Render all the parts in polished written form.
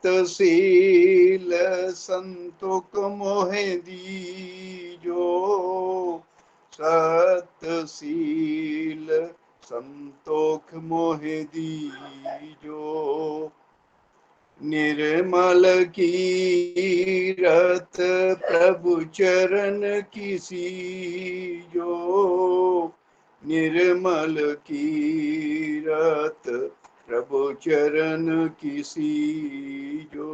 सतशील संतोख मोहे दीजो, सतशील संतोख मोहे दीजो। निर्मल कीरत प्रभु चरण की सीजो, निर्मल कीरत प्रभु चरण की सीजो।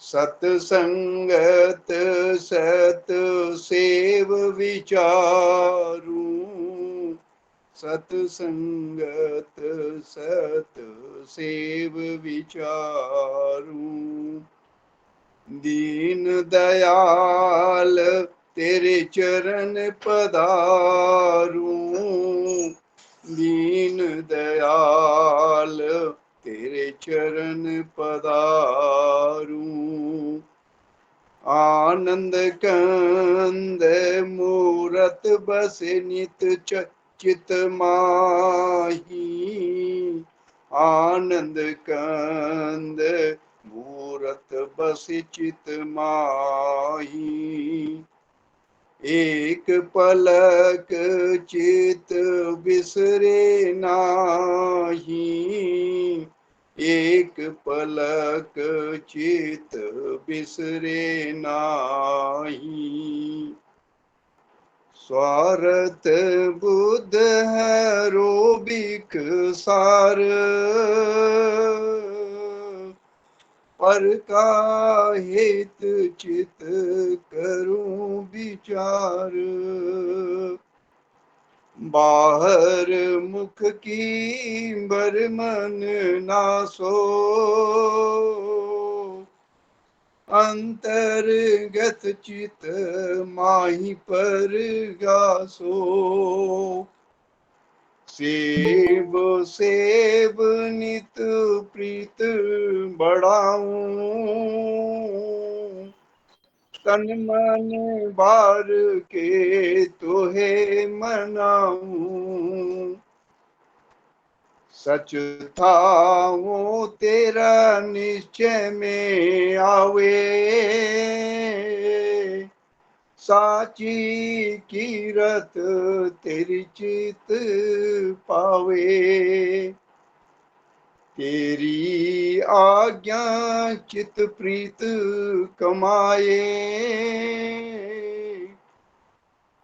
सतसंगत सत सेव विचारू, सतसंगत सत सेव विचारू। दीन दयाल तेरे चरण पधारू, दीन दयाल तेरे चरण पधारू। आनंद कंद मूरत बसे नित चित माही, आनंद कंद मूरत बसे चित माही। एक पलक चित बिसरे नाही, एक पलक चित बिसरे नाही। स्वार्थ बुद्ध हरो बिक सार, पर का हित चित करूं विचार। बाहर मुख की बर मन नासो, अंतर्गत चित माही पर गासो। सेव सेव नित प्रीत बढ़ाऊं, तन मन बार के तोहे मनाऊं। सच था वो तेरा निश्चय में आवे, साची कीरत तेरी चित पावे। तेरी आज्ञा चित प्रीत कमाए,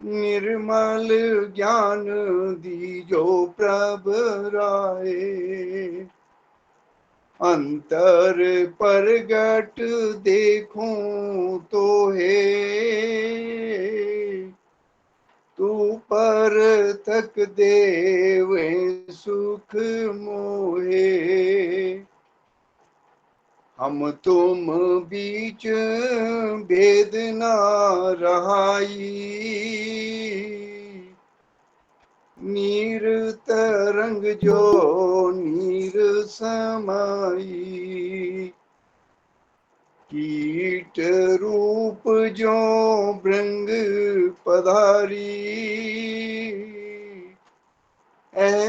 निर्मल ज्ञान दीजो प्रभ राए। अंतर परगट देखूं तो है, तू पर तक देवे सुख मोहे। हम तुम बीच भेद न रहाई, नीर तरंग जो नीर समाई। कीट रूप जो भृंग पधारी,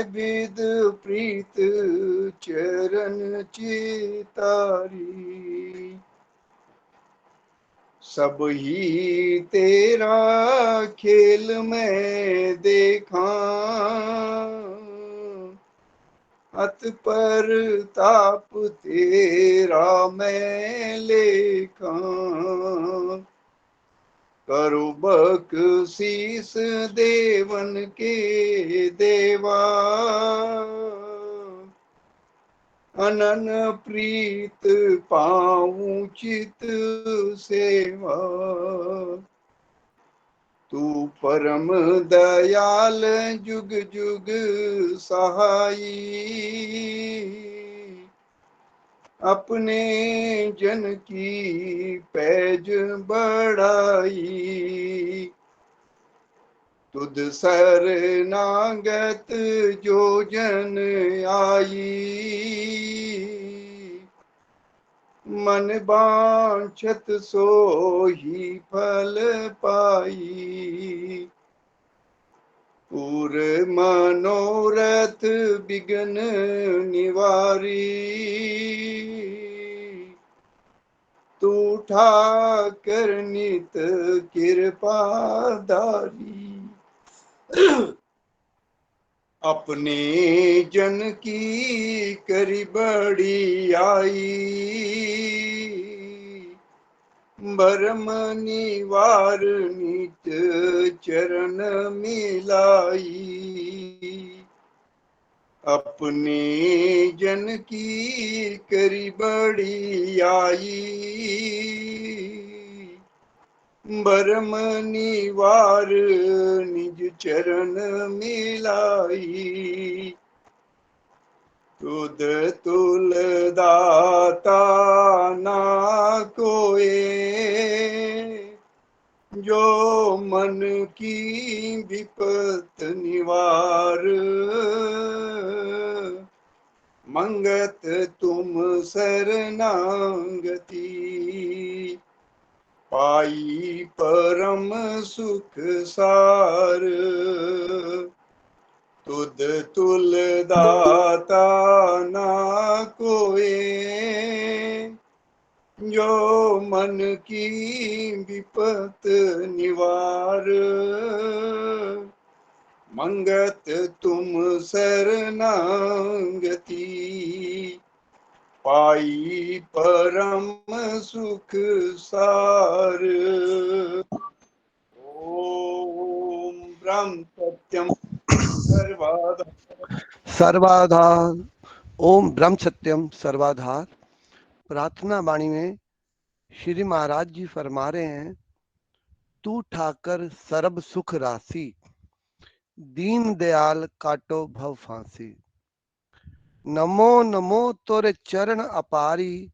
विद प्रीत चरण चितारी। सब ही तेरा खेल में देखा, अत पर ताप तेरा मैं लेखा। करो बख्शीस देवन के देवा, अनन प्रीत पाऊं चित सेवा। तू परम दयाल जुग जुग सहाई, अपने जन की पैज बढ़ाई। तुद शरणागत जो जन आई, मन वांछत सो ही फल पाई। पूरे मनोरथ विघ्न निवारी, तू ठाकर नित कृपाधारी। अपने जन की करी बड़ी आई, भरम निवार नित चरण मिलाई। अपने जन की करी बड़ी आई, भरम निवार निज चरण मिलाई। तुद तुलदाता ना कोए, जो मन की विपत निवार। मंगत तुम शरणागति, पाई परम सुख सार। तुद तुलदाता ना कोए, जो मन की विपत निवार। मंगत तुम शरणागति, पाई परम सुख सार। ओम ब्रह्म सत्यम सर्वाधार। सर्वाधार। ओम ब्रह्म सत्यम सर्वाधार। प्रार्थना वाणी में श्री महाराज जी फरमा रहे हैं, तू ठाकर सर्ब सुख राशि, दीन दयाल काटो भव फांसी। नमो नमो तोरे चरण अपारी,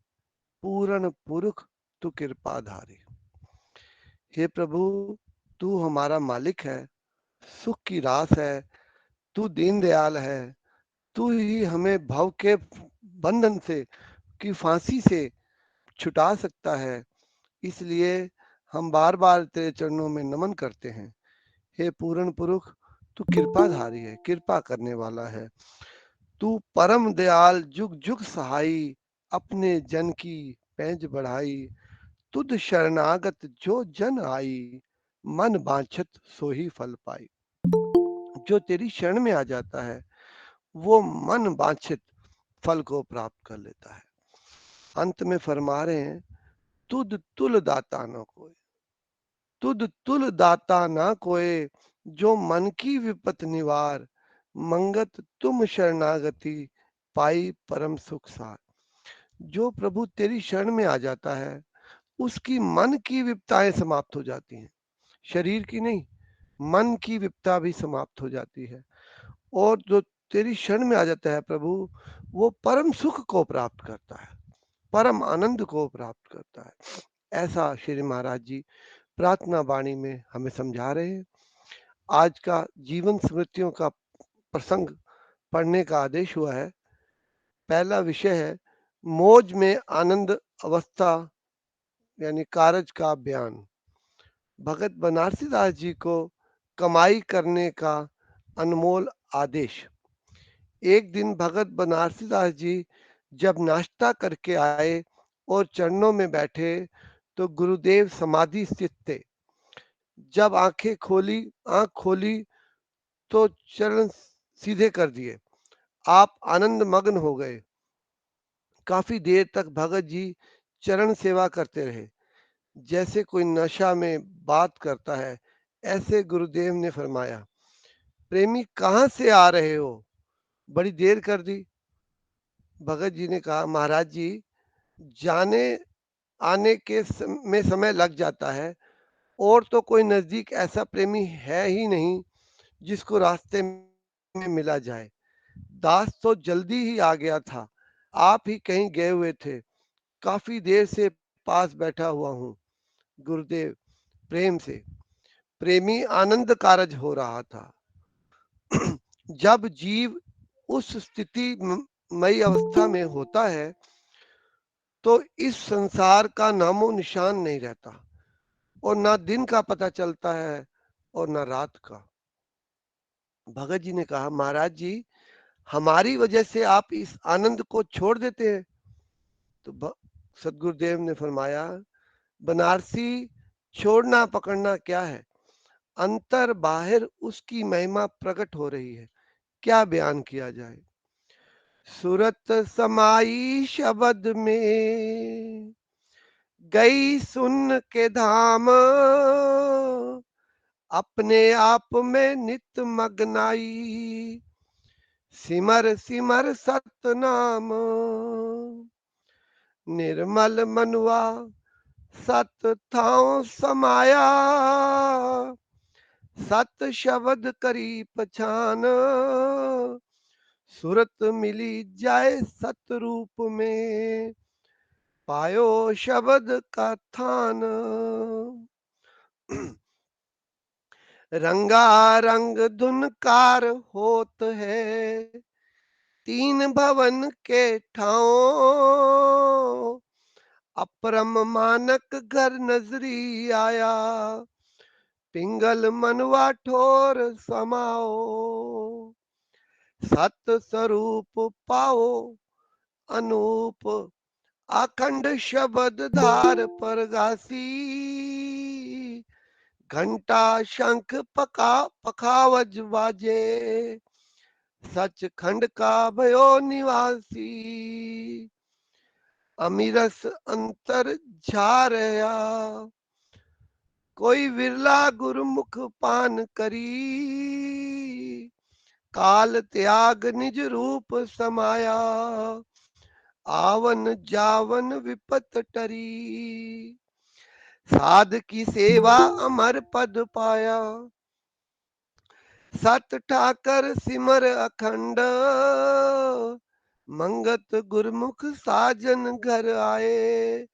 पूरन पुरख तू कृपाधारी। हे प्रभु, तू हमारा मालिक है, सुख की रास है, तू दीन दयाल है, तू ही हमें भव के बंधन से की फांसी से छुटा सकता है। इसलिए हम बार बार तेरे चरणों में नमन करते हैं। हे पूर्ण पुरुष, तू कृपाधारी है, कृपा करने वाला है। तू परम दयाल जुग जुग सहाई, अपने जन की पैंज बढ़ाई। तुद शरणागत जो जन आई, मन बांछत सो ही फल पाई। जो तेरी शरण में आ जाता है, वो मन बांछित फल को प्राप्त कर लेता है। अंत में फरमा रहे हैं, तुद तुल दाता न कोई, तुद तुल दाता न कोई, जो मन की विपत निवार। मंगत तुम शरणागति, पाई परम सुख सार। जो प्रभु तेरी शरण में आ जाता है, उसकी मन की विपताएं समाप्त हो जाती हैं। शरीर की नहीं, मन की विपता भी समाप्त हो जाती है। और जो तेरी शरण में आ जाता है प्रभु, वो परम सुख को प्राप्त करता है, परम आनंद को प्राप्त करता है। ऐसा श्री महाराज जी प्रार्थना वाणी में हमें समझा रहे हैं। आज का जीवन स्मृतियों का प्रसंग पढ़ने का आदेश हुआ है। पहला विषय है मौज में आनंद अवस्था, यानी कारज का बयान। भगत बनारसी दास जी को कमाई करने का अनमोल आदेश। एक दिन भगत बनारसी दास जी जब नाश्ता करके आए और चरणों में बैठे, तो गुरुदेव समाधि स्थित थे। जब आंख खोली तो चरण सीधे कर दिए। आप आनंद मग्न हो गए। काफी देर तक भगत जी चरण सेवा करते रहे, जैसे कोई नशा में बात करता है। ऐसे गुरुदेव ने फरमाया, प्रेमी कहाँ से आ रहे हो, बड़ी देर कर दी। भगत जी ने कहा, महाराज जी, जाने आने में समय लग जाता है, और तो कोई नजदीक ऐसा प्रेमी है ही नहीं जिसको रास्ते में मिला जाए। दास तो जल्दी ही आ गया था, आप ही कहीं गए हुए थे, काफी देर से पास बैठा हुआ हूँ। गुरुदेव प्रेम से, प्रेमी आनंद कारज हो रहा था। जब जीव उस स्थिति मई अवस्था में होता है, तो इस संसार का नामो निशान नहीं रहता, और ना दिन का पता चलता है और ना रात का। भगत जी ने कहा, महाराज जी, हमारी वजह से आप इस आनंद को छोड़ देते हैं। तो सदगुरुदेव ने फरमाया, बनारसी, छोड़ना पकड़ना क्या है, अंतर बाहर उसकी महिमा प्रकट हो रही है, क्या बयान किया जाए। सूरत समाई शब्द में, गई सुन के धाम, अपने आप में नित मगनाई, सिमर सिमर सतनाम, निर्मल मनुआ सत थाओ समाया, सत शब्द करी पछान, सूरत मिली जाए सतरूप में, पायो शब्द का थान। रंगा रंग धुनकार होत है, तीन भवन के ठाओ, अपरम मानक घर नजरी आया, पिंगल मनवा ठोर समाओ, सत स्वरूप पाओ अनूप, अखंड शब्द धार परगासी, घंटा शंख पखावज बाजे, सच खंड का भयो निवासी, अमीरस अंतर झारया, कोई विरला गुरुमुख पान करी, काल त्याग निज रूप समाया, आवन जावन विपत टरी, साध की सेवा अमर पद पाया, सत ठाकर सिमर अखंड, मंगत गुरमुख साजन घर आए,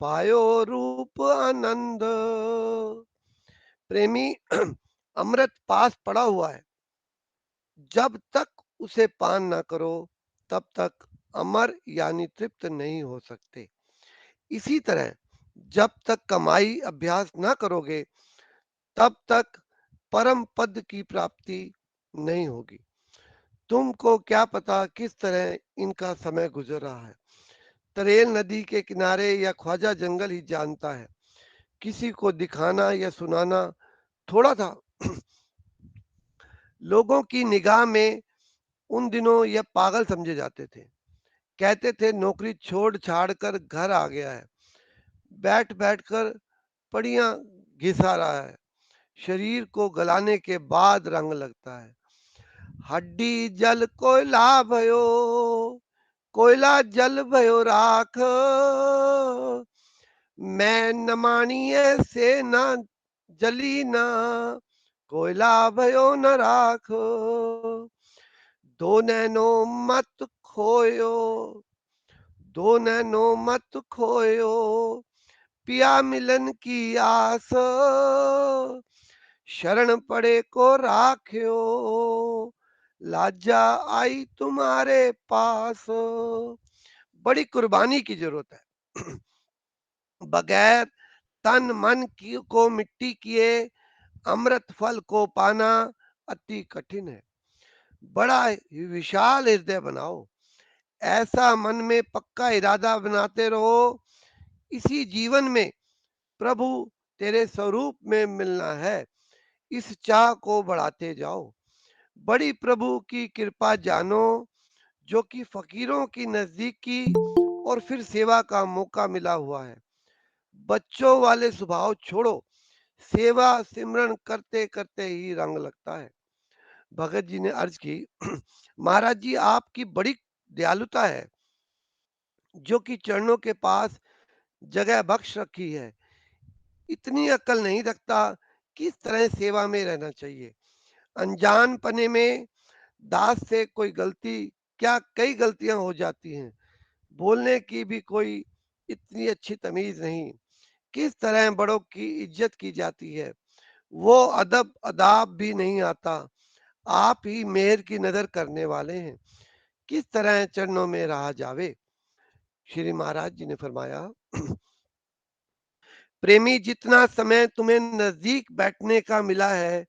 पायो रूप आनंद। प्रेमी, अमृत पास पड़ा हुआ है, जब तक उसे पान ना करो तब तक अमर यानी तृप्त नहीं हो सकते। इसी तरह जब तक कमाई अभ्यास ना करोगे तब तक परम पद की प्राप्ति नहीं होगी। तुमको क्या पता किस तरह इनका समय गुजर रहा है। तरेल नदी के किनारे या ख्वाजा जंगल ही जानता है। किसी को दिखाना या सुनाना थोड़ा था। लोगों की निगाह में उन दिनों यह पागल समझे जाते थे। कहते थे नौकरी छोड़ छाड़ कर घर आ गया है, बैठ बैठ कर पड़ियां घिसा रहा है, शरीर को गलाने के बाद रंग लगता है। हड्डी जल कोयला भयो, कोयला जल भयो राख, मैं नमाणीय से ना जली ना, कोयला भयो न राख, दो नैनो मत खोयो, दो नैनो मत खोयो, पिया मिलन की आस, शरण पड़े को राख्यो, लाजा आई तुम्हारे पास। बड़ी कुर्बानी की जरूरत है। बगैर तन मन की को मिट्टी किए अमृत फल को पाना अति कठिन है। बड़ा विशाल हृदय बनाओ, ऐसा मन में पक्का इरादा बनाते रहो, इसी जीवन में प्रभु तेरे स्वरूप में मिलना है। इस चाह को बढ़ाते जाओ। बड़ी प्रभु की कृपा जानो, जो कि फकीरों की नजदीकी और फिर सेवा का मौका मिला हुआ है। बच्चों वाले स्वभाव छोड़ो, सेवा सिमरन करते करते ही रंग लगता है। भगत जी ने अर्ज की, महाराज जी आपकी बड़ी दयालुता है, जो कि चरणों के पास जगह बख्श रखी है। इतनी अक्ल नहीं रखता किस तरह सेवा में रहना चाहिए। अनजान पने में दास से कोई गलती क्या, कई गलतियां हो जाती हैं। बोलने की भी कोई इतनी अच्छी तमीज नहीं। किस तरह बड़ों की इज्जत की जाती है, वो अदब अदाब भी नहीं आता। आप ही मेहर की नजर करने वाले हैं, किस तरह चरणों में रहा जावे। श्री महाराज जी ने फरमाया, प्रेमी जितना समय तुम्हें नजदीक बैठने का मिला है,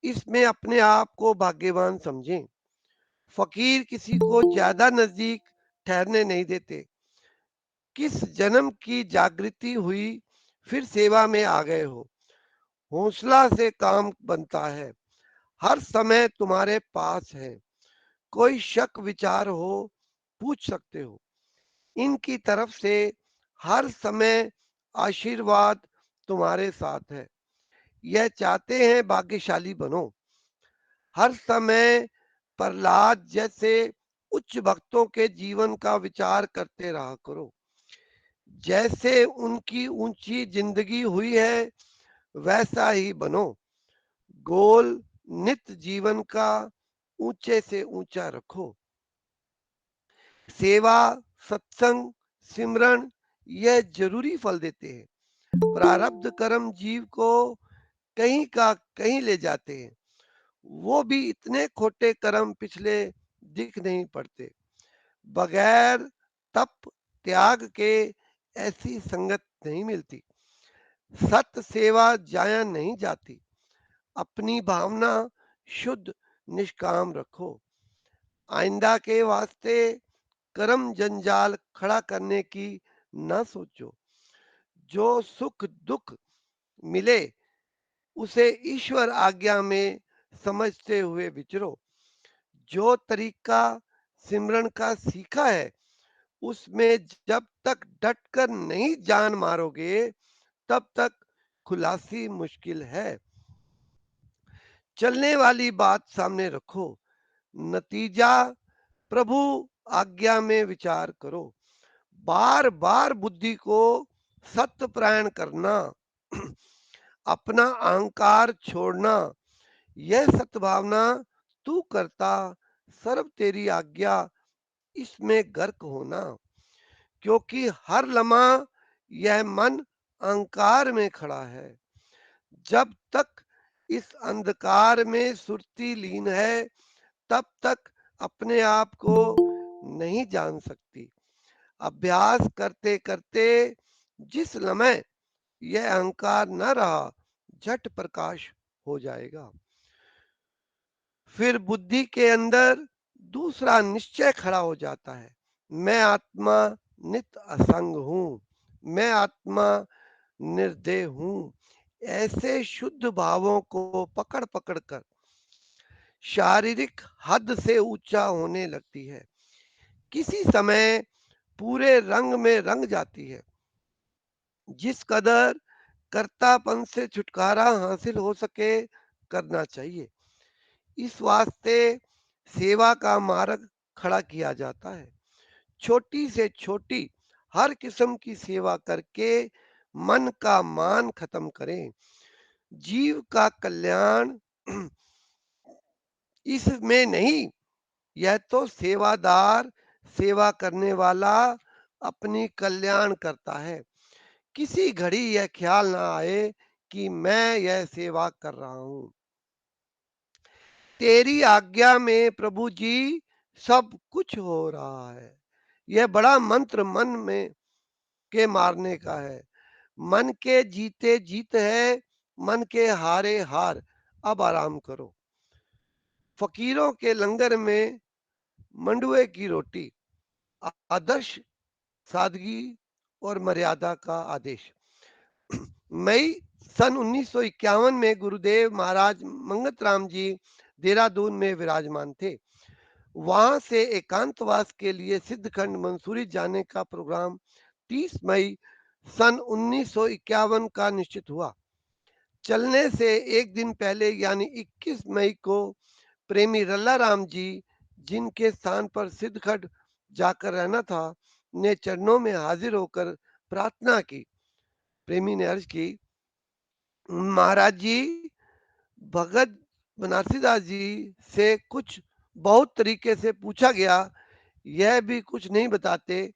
इसमें अपने आप को भाग्यवान समझें। फकीर किसी को ज्यादा नजदीक ठहरने नहीं देते। किस जन्म की जागृति हुई, फिर सेवा में आ गए हो। हौसला से काम बनता है, हर समय तुम्हारे पास है। कोई शक विचार हो, पूछ सकते हो। इनकी तरफ से हर समय आशीर्वाद तुम्हारे साथ है। यह चाहते हैं भाग्यशाली बनो। हर समय प्रहलाद जैसे उच्च भक्तों के जीवन का विचार करते रहा करो। जैसे उनकी ऊंची जिंदगी हुई है, वैसा ही बनो। गोल नित्य जीवन का ऊंचे से ऊंचा रखो। सेवा, सत्संग, सिमरन यह जरूरी फल देते हैं। प्रारब्ध कर्म जीव को कहीं का कहीं ले जाते हैं। वो भी इतने खोटे कर्म पिछले दिख नहीं पड़ते। बगैर तप त्याग के ऐसी संगत नहीं मिलती। सत सेवा जाया नहीं जाती। अपनी भावना शुद्ध निष्काम रखो। आइंदा के वास्ते कर्म जंजाल खड़ा करने की न सोचो। जो सुख दुख मिले उसे ईश्वर आज्ञा में समझते हुए विचरो। जो तरीका सिमरन का सीखा है, उसमें जब तक डटकर नहीं जान मारोगे, तब तक खुलासी मुश्किल है। चलने वाली बात सामने रखो। नतीजा प्रभु आज्ञा में विचार करो। बार बार बुद्धि को सत्यपरायण करना, अपना अहंकार छोड़ना, यह सद्भावना तू करता, सर्व तेरी आज्ञा, इसमें गर्क होना। क्योंकि हर लम्हा यह मन अहंकार में खड़ा है। जब तक इस अंधकार में सुरती लीन है, तब तक अपने आप को नहीं जान सकती। अभ्यास करते करते जिस लम्हे यह अहंकार न रहा, झट प्रकाश हो जाएगा। फिर बुद्धि के अंदर दूसरा निश्चय खड़ा हो जाता है। मैं आत्मा नित्य असंग हूं। मैं आत्मा निर्देह हूं। ऐसे शुद्ध भावों को पकड़ पकड़ कर शारीरिक हद से ऊंचा होने लगती है। किसी समय पूरे रंग में रंग जाती है। जिस कदर कर्तापन से छुटकारा हासिल हो सके, करना चाहिए। इस वास्ते सेवा का मार्ग खड़ा किया जाता है। छोटी से छोटी हर किस्म की सेवा करके मन का मान खत्म करें। जीव का कल्याण इसमें नहीं, यह तो सेवादार, सेवा करने वाला अपनी कल्याण करता है। किसी घड़ी यह ख्याल ना आए कि मैं यह सेवा कर रहा हूं। तेरी आज्ञा में प्रभु जी सब कुछ हो रहा है। यह बड़ा मंत्र मन में के मारने का है। मन के जीते जीत है, मन के हारे हार। अब आराम करो। फकीरों के लंगर में मंडुए की रोटी, आदर्श सादगी और मर्यादा का आदेश। मई सन 1951 में गुरुदेव महाराज मंगत राम जी देहरादून में विराजमान थे। वहां से एकांतवास के लिए सिद्धखंड मंसूरी जाने का प्रोग्राम 30 मई सन 1951 का निश्चित हुआ। चलने से एक दिन पहले यानी 21 मई को प्रेमी रल्ला राम जी, जिनके स्थान पर सिद्धखंड जाकर रहना था, ने चरणों में हाजिर होकर प्रार्थना की। प्रेमी ने अर्ज की, महाराज जी, भगत बनारसी दास जी से कुछ बहुत तरीके से पूछा गया, यह भी कुछ नहीं बताते,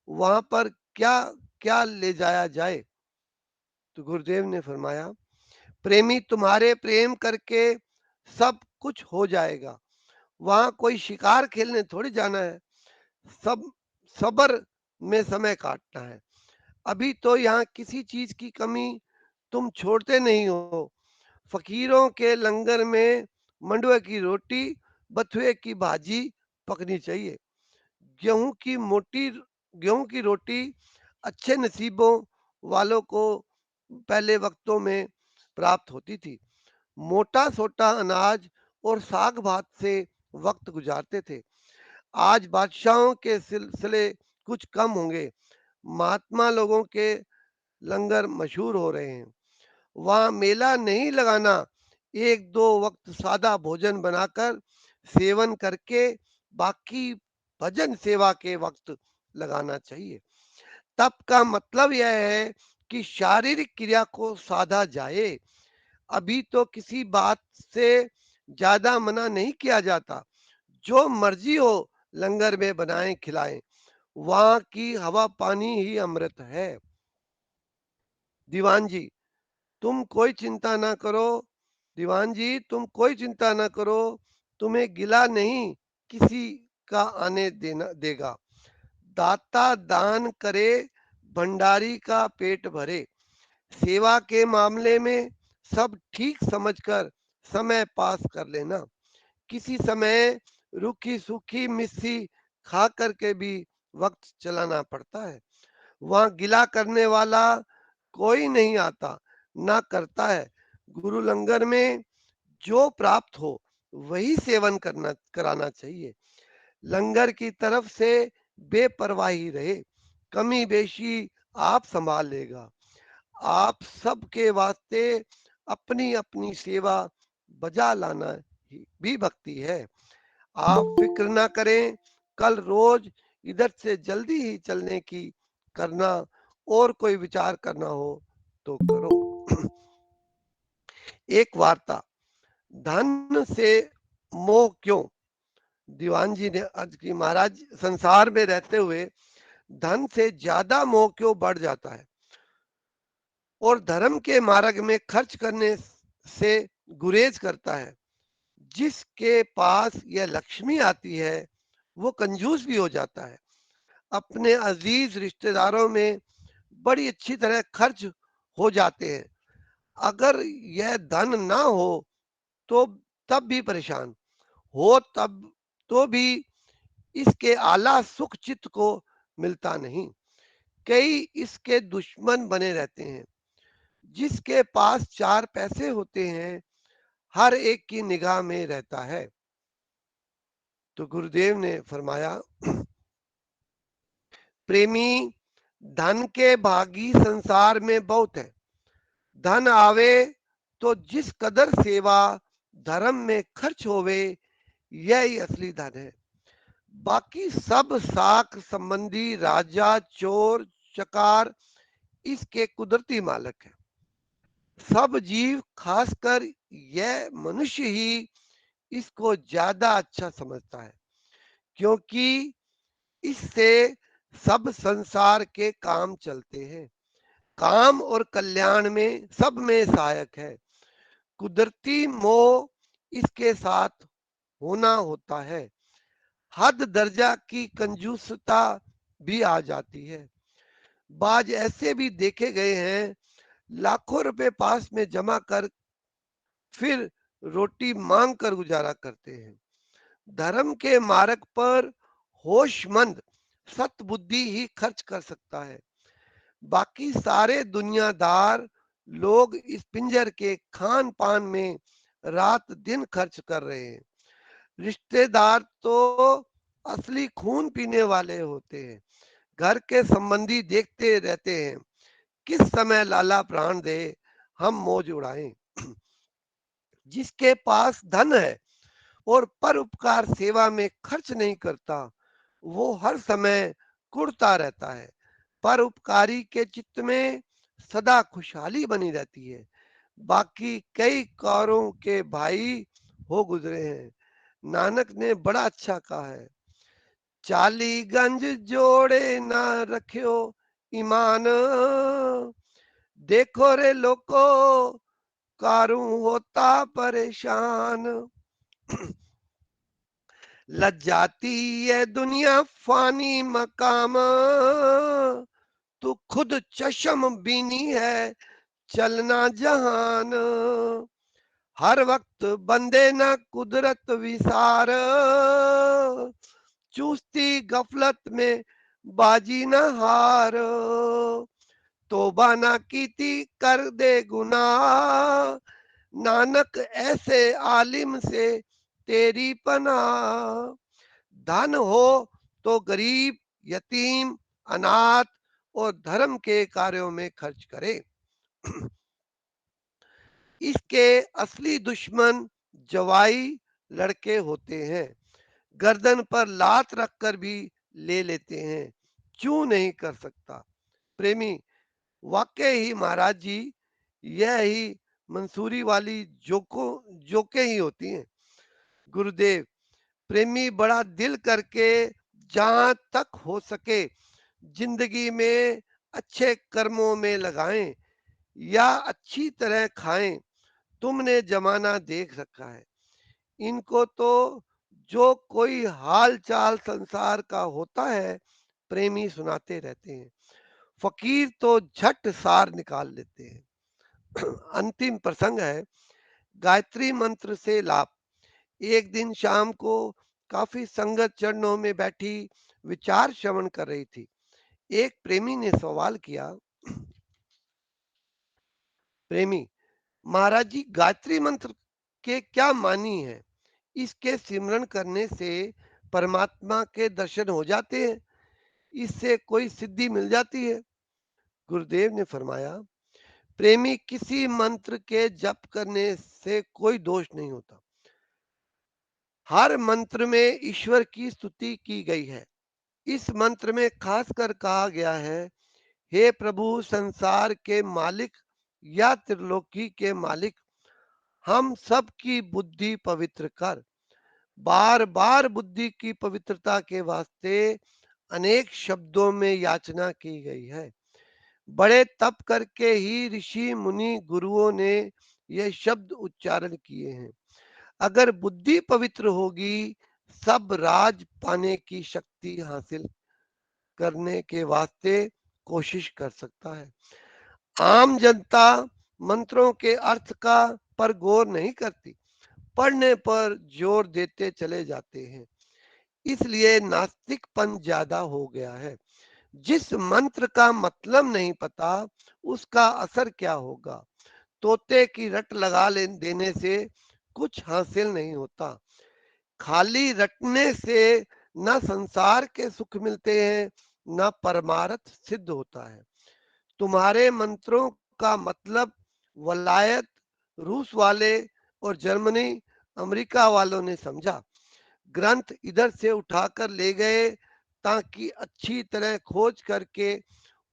वहां पर क्या क्या ले जाया जाए। तो गुरुदेव ने फरमाया, प्रेमी, तुम्हारे प्रेम करके सब कुछ हो जाएगा। वहां कोई शिकार खेलने थोड़ी जाना है। सब सबर में समय काटना है। अभी तो यहाँ किसी चीज की कमी तुम छोड़ते नहीं हो। फकीरों के लंगर में मंडुए की रोटी, बथुए की भाजी पकनी चाहिए। गेहूं की मोटी गेहूं की रोटी अच्छे नसीबों वालों को पहले वक्तों में प्राप्त होती थी। मोटा सोटा अनाज और साग भात से वक्त गुजारते थे। आज बादशाहों के सिलसिले कुछ कम होंगे। महात्मा लोगों के लंगर मशहूर हो रहे हैं। वहाँ मेला नहीं लगाना, एक दो वक्त सादा भोजन बनाकर सेवन करके बाकी भजन सेवा के वक्त लगाना चाहिए। तप का मतलब यह है कि शारीरिक क्रिया को साधा जाए। अभी तो किसी बात से ज्यादा मना नहीं किया जाता। जो मर्जी हो लंगर में बनाएं खिलाएं। वहाँ की हवा पानी ही अमृत है। दीवान जी तुम कोई चिंता ना करो। दीवान जी तुम कोई चिंता ना करो। तुम्हें गिला नहीं किसी का आने देना देगा। दाता दान करे, भंडारी का पेट भरे। सेवा के मामले में सब ठीक समझकर समय पास कर लेना। किसी समय रूखी सूखी मिस्सी खा करके भी वक्त चलाना पड़ता है। वहां गिला करने वाला कोई नहीं आता, ना करता है। गुरु लंगर में जो प्राप्त हो वही सेवन करना कराना चाहिए। लंगर की तरफ से बेपरवाही रहे। कमी बेशी आप संभाल लेगा। आप सबके वास्ते अपनी अपनी सेवा बजा लाना ही भी भक्ति है। आप फिक्र ना करें। कल रोज इधर से जल्दी ही चलने की करना। और कोई विचार करना हो तो करो। एक वार्ता। धन से मोह क्यों? दीवान जी ने अर्ज की, महाराज संसार में रहते हुए धन से ज्यादा मोह क्यों बढ़ जाता है और धर्म के मार्ग में खर्च करने से गुरेज करता है। जिसके पास यह लक्ष्मी आती है वो कंजूस भी हो जाता है। अपने अजीज रिश्तेदारों में बड़ी अच्छी तरह खर्च हो जाते हैं। अगर यह धन ना हो तो तब भी परेशान हो, तब तो भी इसके आला सुख चित्त को मिलता नहीं। कई इसके दुश्मन बने रहते हैं। जिसके पास चार पैसे होते हैं हर एक की निगाह में रहता है। तो गुरुदेव ने फरमाया, प्रेमी धन के भागी संसार में बहुत है। धन आवे तो जिस कदर सेवा धर्म में खर्च होवे यही असली धन है। बाकी सब साख संबंधी राजा चोर चकार इसके कुदरती मालक है। सब जीव खासकर यह मनुष्य ही इसको ज्यादा अच्छा समझता है, क्योंकि इससे सब संसार के काम चलते हैं। काम और कल्याण में सब में सहायक है। कुदरती मोह इसके साथ होना होता है। हद दर्जा की कंजूसता भी आ जाती है। बाज ऐसे भी देखे गए हैं, लाखों रुपए पास में जमा कर फिर रोटी मांग कर गुजारा करते हैं। धर्म के मार्ग पर होशमंद सतबुद्धि ही खर्च कर सकता है। बाकी सारे दुनियादार लोग इस पिंजर के खान पान में रात दिन खर्च कर रहे हैं। रिश्तेदार तो असली खून पीने वाले होते हैं। घर के संबंधी देखते रहते हैं किस समय लाला प्राण दे, हम मौज उड़ाएं। जिसके पास धन है और परोपकार सेवा में खर्च नहीं करता वो हर समय कुढ़ता रहता है। परोपकारी के चित्त में सदा खुशहाली बनी रहती है। बाकी कई कौरों के भाई हो गुजरे हैं। नानक ने बड़ा अच्छा कहा है, चालीगंज जोड़े ना रखियो ईमान, देखो रे लोको कारू होता परेशान। लज्जाती है दुनिया फानी मकाम, तू खुद चशम बीनी है चलना जहान। हर वक्त बंदे न कुदरत विसार, चूस्ती गफलत में बाजी न हार। तोबा ना कीती कर दे गुनाह, नानक ऐसे आलिम से तेरी पनाह। धन हो तो गरीब, यतीम, अनाथ और धर्म के कार्यों में खर्च करे। इसके असली दुश्मन जवाई लड़के होते हैं, गर्दन पर लात रखकर भी ले लेते हैं। क्यों नहीं कर सकता प्रेमी? वाकई ही महाराज जी, यह ही मंसूरी वाली जोके ही होती हैं। गुरुदेव, प्रेमी बड़ा दिल करके जहां तक हो सके जिंदगी में अच्छे कर्मों में लगाएं या अच्छी तरह खाएं। तुमने जमाना देख रखा है, इनको तो जो कोई हाल चाल संसार का होता है प्रेमी सुनाते रहते हैं, फकीर तो झट सार निकाल लेते हैं। अंतिम प्रसंग है गायत्री मंत्र से लाभ। एक दिन शाम को काफी संगत चरणों में बैठी विचार श्रवण कर रही थी। एक प्रेमी ने सवाल किया, प्रेमी, महाराज जी, गायत्री मंत्र के क्या मानी है? इसके सिमरन करने से परमात्मा के दर्शन हो जाते हैं? इससे कोई सिद्धि मिल जाती है? गुरुदेव ने फरमाया, प्रेमी, किसी मंत्र के जप करने से कोई दोष नहीं होता। हर मंत्र में ईश्वर की स्तुति की गई है। इस मंत्र में खासकर कहा गया है, हे प्रभु, संसार के मालिक या त्रिलोकी के मालिक, हम सब की बुद्धि पवित्र कर। बार बार बुद्धि की पवित्रता के वास्ते अनेक शब्दों में याचना की गई है। बड़े तप करके ही ऋषि मुनि गुरुओं ने ये शब्द उच्चारण किए हैं। अगर बुद्धि पवित्र होगी, सब राज पाने की शक्ति हासिल करने के वास्ते कोशिश कर सकता है। आम जनता मंत्रों के अर्थ का पर गौर नहीं करती, पढ़ने पर जोर देते चले जाते हैं, इसलिए नास्तिकपन ज्यादा हो गया है। जिस मंत्र का मतलब नहीं पता, उसका असर क्या होगा? तोते की रट लगा देने से कुछ हासिल नहीं होता। खाली रटने से न संसार के सुख मिलते हैं, न परमार्थ सिद्ध होता है। तुम्हारे मंत्रों का मतलब वलायत रूस वाले और जर्मनी अमेरिका वालों ने समझा। ग्रंथ इधर से उठाकर ले गए ताकि अच्छी तरह खोज करके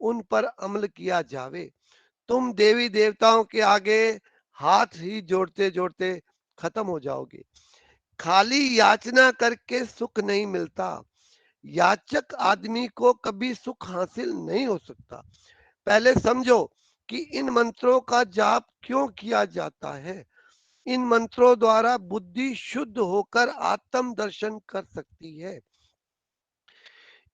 उन पर अमल किया जावे। तुम देवी देवताओं के आगे हाथ ही जोड़ते जोड़ते खत्म हो जाओगे। खाली याचना करके सुख नहीं मिलता। याचक आदमी को कभी सुख हासिल नहीं हो सकता। पहले समझो कि इन मंत्रों का जाप क्यों किया जाता है। इन मंत्रों द्वारा बुद्धि शुद्ध होकर आत्म दर्शन कर सकती है।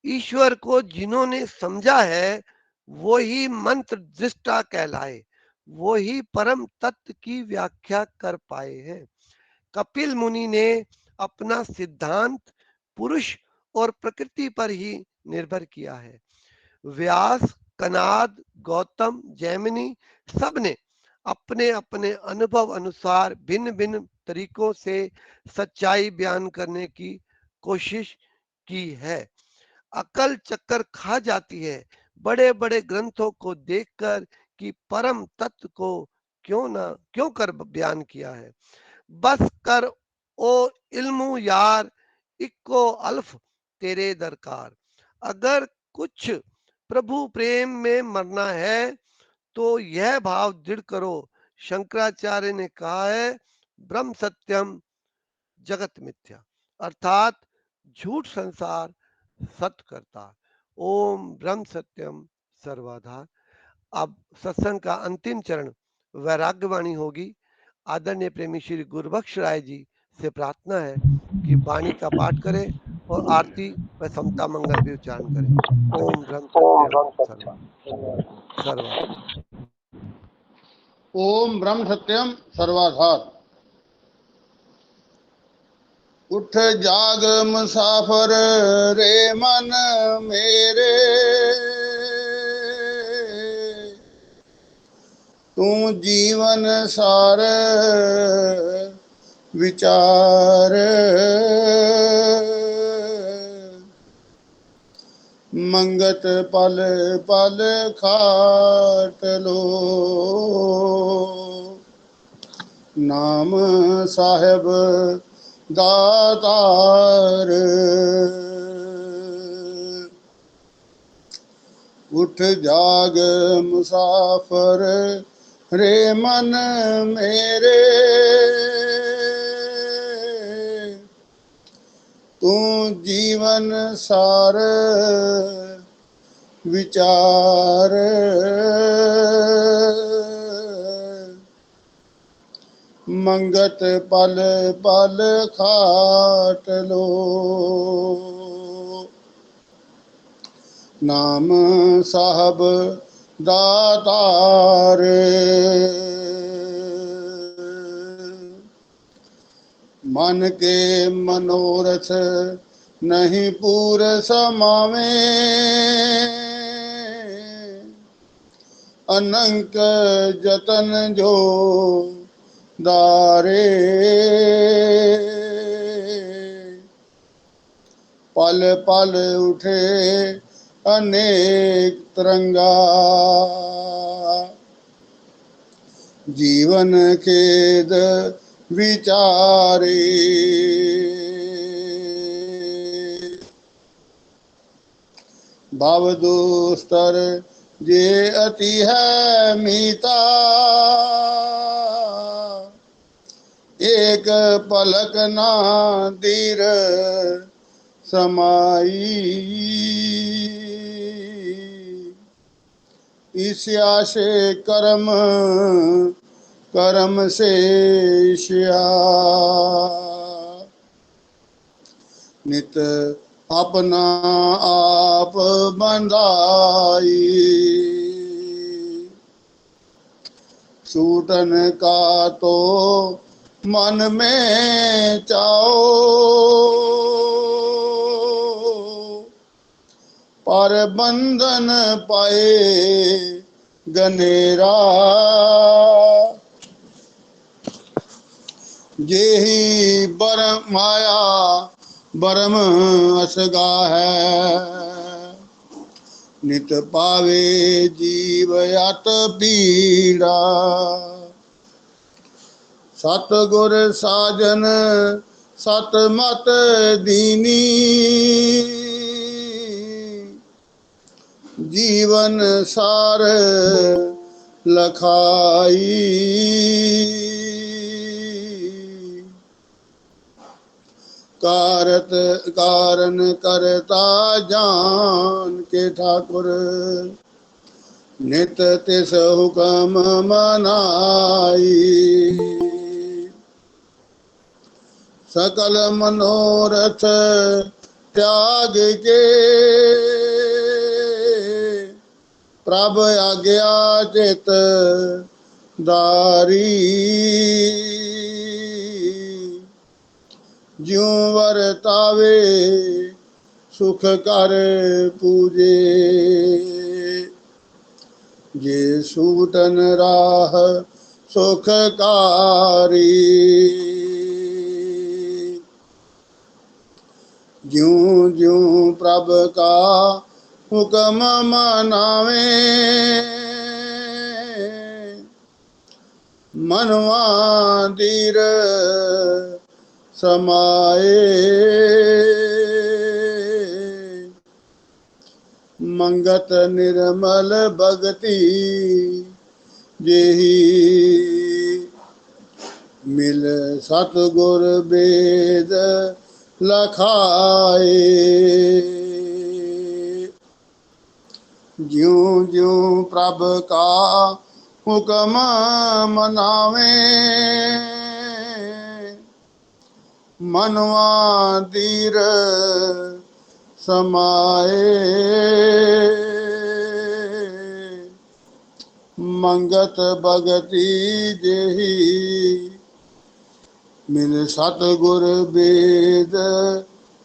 ईश्वर को जिन्होंने समझा है वो ही मंत्र दृष्टा कहलाए, वो ही परम तत्व की व्याख्या कर पाए हैं। कपिल मुनि ने अपना सिद्धांत पुरुष और प्रकृति पर ही निर्भर किया है। व्यास, कनाद, गौतम, जैमिनी सब ने अपने अपने अनुभव अनुसार भिन्न भिन्न तरीकों से सच्चाई बयान करने की कोशिश की है। अकल चक्कर खा जाती है बड़े बड़े ग्रंथों को देखकर कि परम तत्व को क्यों कर बयान किया है। बस कर ओ इल्मु यार, इक्को अल्फ तेरे दरकार। अगर कुछ प्रभु प्रेम में मरना है तो यह भाव दृढ़ करो। शंकराचार्य ने कहा है, ब्रह्म सत्यम जगत मिथ्या, अर्थात झूठ संसार सत्य करता। ओम ब्रह्म सत्यम सर्वाधार। अब सत्संग का अंतिम चरण वैराग्यवाणी होगी। आदरणीय प्रेमी श्री गुरुबख्श राय जी से प्रार्थना है कि वाणी का पाठ करें और आरती व समता मंगल भी उच्चारण करें। ओम ब्रह्म सत्यम सर्वाधार। ओम ब्रह्म सत्यम सर्वाधार। उठ जाग मुसाफर रे मन मेरे, तू जीवन सार विचार। मंगत पल पल खाट लो, नाम साहेब दातार। उठ जाग मुसाफर रे मन मेरे, तू जीवन सार विचार। मंगत पल पल खाट लो, नाम साहब दातार। मन के मनोरथ नहीं पूर समावे, अनंक जतन जो दारे। पल पल उठे अनेक तरंगा, जीवन खेद विचारे। भव दुस्तर जे अति है मीता, एक पलक ना दीर समाई। ईर्ष्या से कर्म, कर्म से ईर्ष्या, नित अपना आप बंधाई। छूटन का तो मन में चाओ, पर बंधन पाए गनेरा। जेहि बर माया बरम असगा है, नित पावे जीव अत पीड़ा। सतगुर साजन सत मत दीनी, जीवन सार लखाई। कारत कारण करता जान के ठाकुर, नित तिस हुक्म मनाई। सकल मनोरथ त्याग के, प्रभ आज्ञा चित दारी। ज्यों वरतावे सुख कर पूजे, जे सूटन राह सुखकारी। ज्यों ज्यों प्रभ का हुक्म मनावे, मनवा धीर समाए। मंगत निर्मल भगति जेहि, मिल सतगुर वेद लखाए। ज्यों ज्यों प्रभ का हुक्म मनावे, मनवा धीर समाए। मंगत भगति जेहि, मिल सतगुर वेद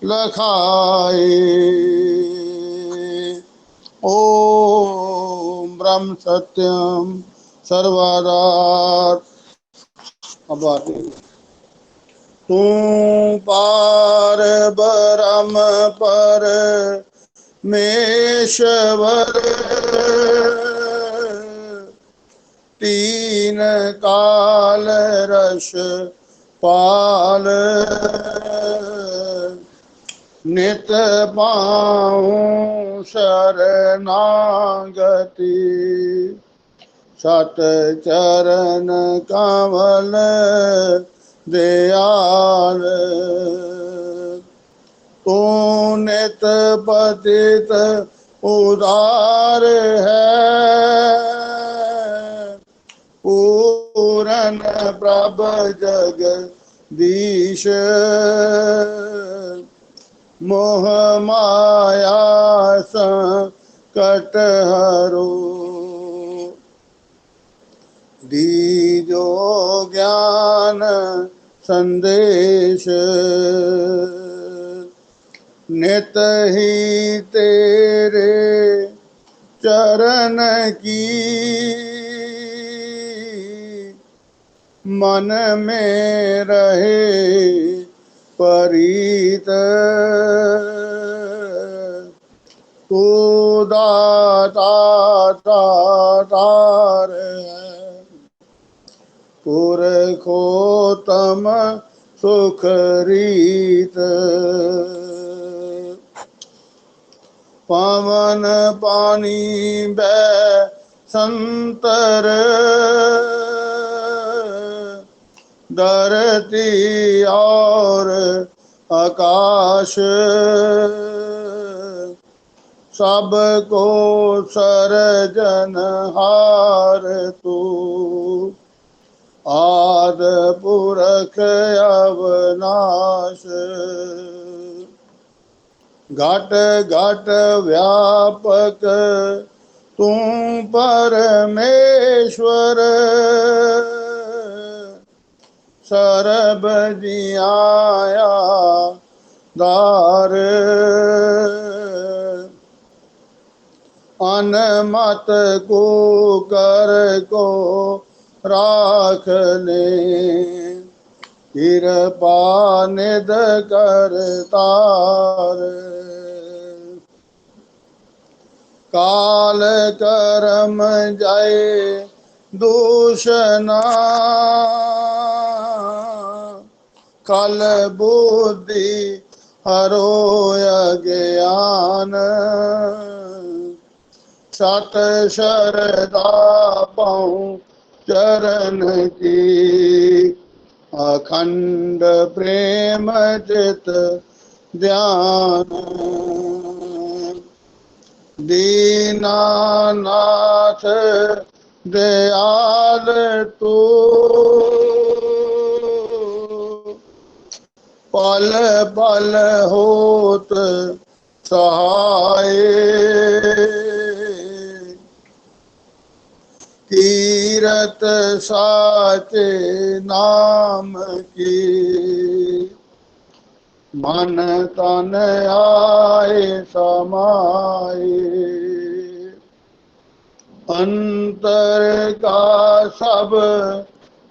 लखाए। ओम ब्रह्म सत्यम सर्वदार। अब आते तू पार ब्रह्म पर मेश्वर तीन काल रस पाल नित पाऊं शरणागति सत चरण कमल दयाल। तू नित पतित उदार है पूरन प्रभ जगदीश। मोह माया संकट हरो दीजो ज्ञान संदेश। नित ही तेरे चरण की मन में रहे परीत। तू दाता दातार है पुरखो तम सुख रीत। पवन पानी बै संतर धरती और आकाश सबको सरजनहार तू आद पुरख अवनाश। घट घट व्यापक तू परमेश्वर सरब जियाया दार। अनमत को कर को राख ले कृपा निध करतार। काल कर्म जय दूषणा कल बुद्धि हरो अज्ञान। सत शरदा पाऊं चरण की अखंड प्रेम चित ध्यान। दीनानाथ दयाल तू पल पल होत सहाय। तीरथ साचे नाम की मन तन आए समाए। अंतर का सब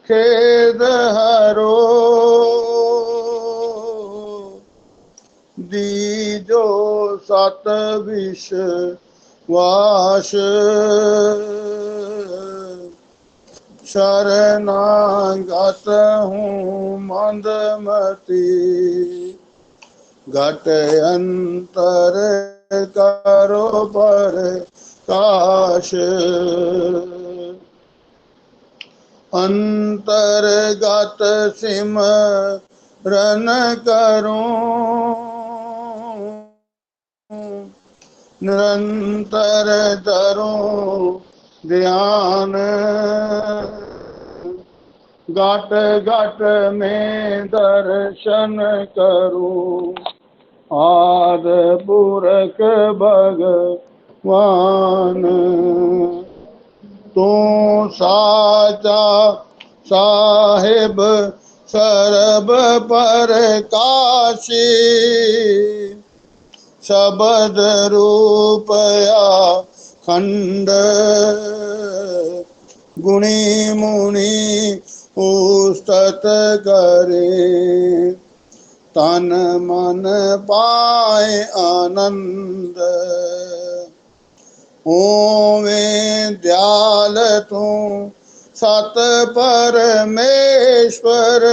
खेद हरो दीजो सत विश्वास। शरणागत हूँ मंदमती घट अंतर करो पर काश। अंतर्गत सिमरन करूं निरंतर धरूं ध्यान। घट घट में दर्शन करूं आद पुरख भगवान। तू साचा साहिब सरब प्रकाशी शब्द रूपया खंड गुणी मुनि उस्तत करे तन मन पाए आनंद ओवें दयाल तू सत परमेश्वर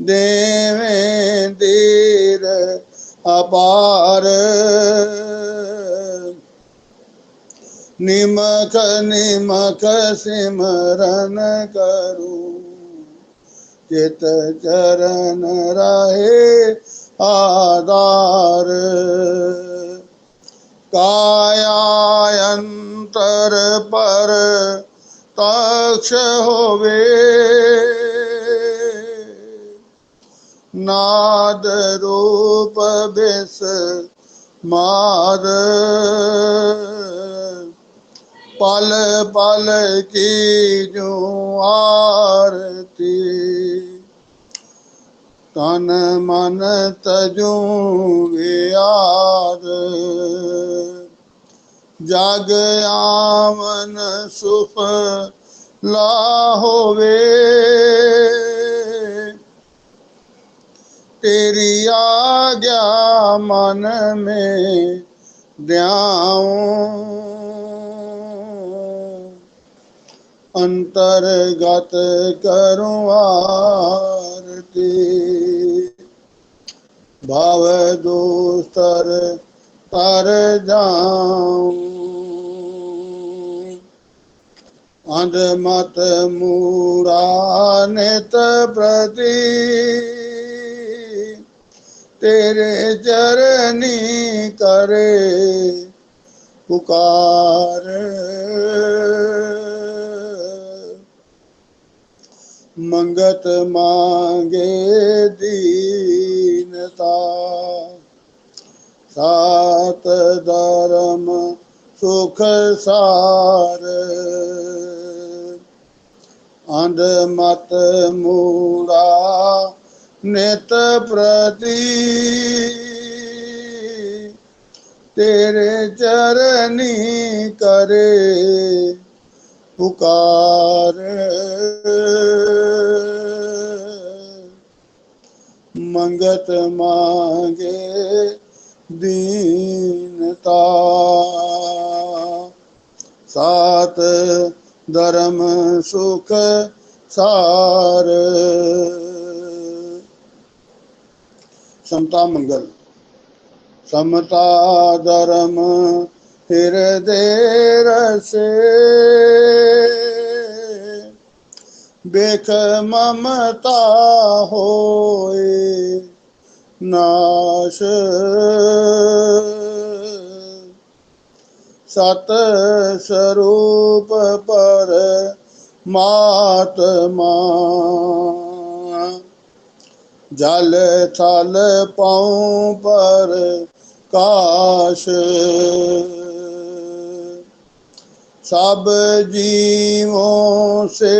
देवें दीर अपार निमक निमक सिमरन करूं चित चरण रहे आधार कायांतर पर तक्ष होवे नाद रूप बिस माद पल पल की जो आरती तन मन तजू याद जग आवन सुख ला होवे तेरी आज्ञा मन में ध्याऊं अंतर्गत करूं आरती भाव दूसर तर जाऊं अंध मत मूड़ा नित प्रति तेरे चरनी करे पुकार मंगत मांगे दीनता सात धर्म सुख सार अंध मत मूड़ा नित प्रति तेरे चरनी करे पुकार मंगत मांगे दीनता सात धर्म सुख सार समता मंगल समता धर्म हृदय रसे बेख ममता होए नाश सत स्वरूप पर मात्मा जल थल पाऊं पर काश सब जीवों से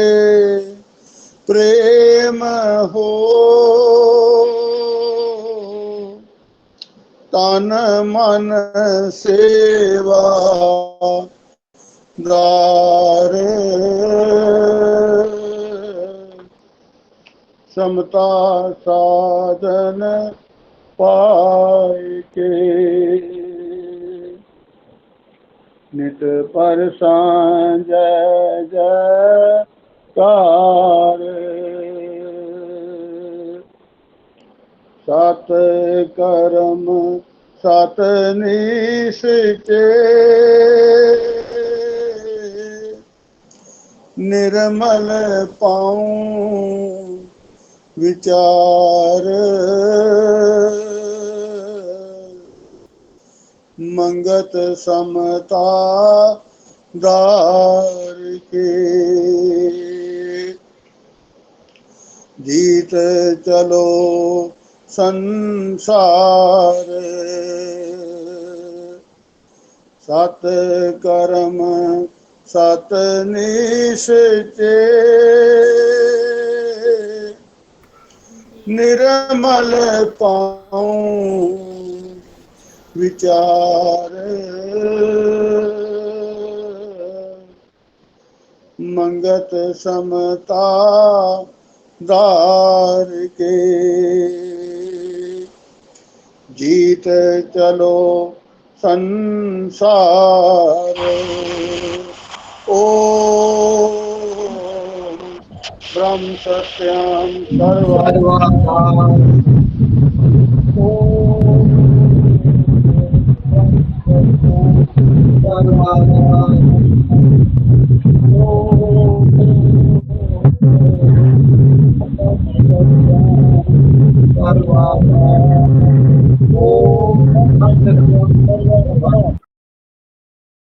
प्रेम हो तन मन सेवा दार समता साधन पाए के नित पर सांझ जयकार सत कर्म सत निश्चय निर्मल पाऊं विचार मंगत समता दार के जीत चलो संसार सत कर्म सत निश्चय निर्मल पाऊं विचार, मंगत समता दार के, जीत चलो संसार। ओ ब्रह्म सत्यम सर्वा, सर्वाधार सर्वाधार सर्वाधार